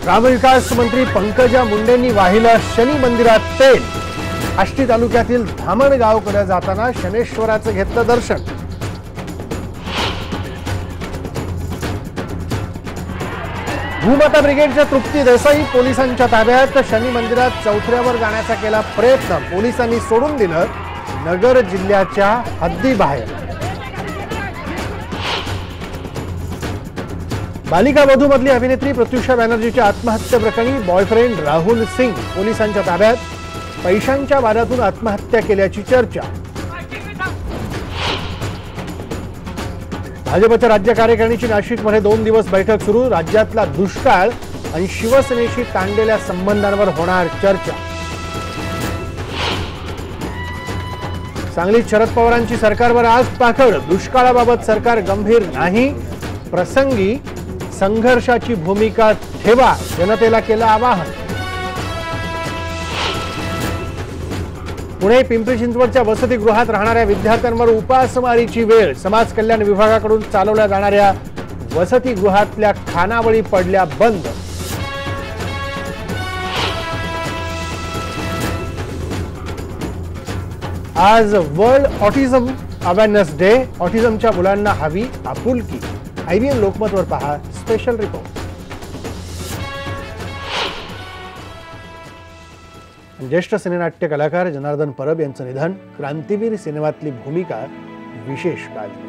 ग्रामविकास मंत्री पंकजा मुंडेंनी वाहिलं शनी मंदिरात तेल। आष्टी तालुक्यातील धामणगावकडे जाताना शनेश्वराचं घेतलं दर्शन। भूमाता ब्रिगेडच्या तृप्ती देसाई पोलिसांच्या ताब्यात। शनी मंदिरात चौथऱ्यावर जाण्याचा केला प्रयत्न, पोलिसांनी सोडून दिलं। नगर जिल्ह्याच्या हद्दीबाहेर बालिका वधूमधली अभिनेत्री प्रत्युषा बॅनर्जीच्या आत्महत्येप्रकरणी बॉयफ्रेंड राहुल सिंग पोलिसांच्या ताब्यात। पैशांच्या वादातून आत्महत्या केल्याची चर्चा। भाजपच्या राज्य कार्यकारिणीची नाशिकमध्ये 2 दिवस बैठक सुरू। राज्यातला दुष्काळ आणि शिवसेनेशी ताणलेल्या संबंधांवर होणार चर्चा। सांगलीत शरद पवारांची सरकारवर आज पाखड। दुष्काळाबाबत सरकार गंभीर नाही, प्रसंगी संघर्षाची भूमिका ठेवा, जनतेला केलं आवाहन। पुणे पिंपरी चिंचवडच्या वसतिगृहात राहणाऱ्या विद्यार्थ्यांवर उपासमारीची वेळ। समाज कल्याण विभागाकडून चालवल्या जाणाऱ्या वसतिगृहातल्या खानावळी पडल्या बंद। आज वर्ल्ड ऑटिझम अवेअरनेस डे। ऑटिझमच्या मुलांना हवी आपुलकी। IBN लोकमतवर पहा स्पेशल रिपोर्ट। ज्येष्ठ सिनेनाट्य कलाकार जनार्दन परब यांचं निधन। क्रांतीवीर सिनेमातली भूमिका विशेष गाजली।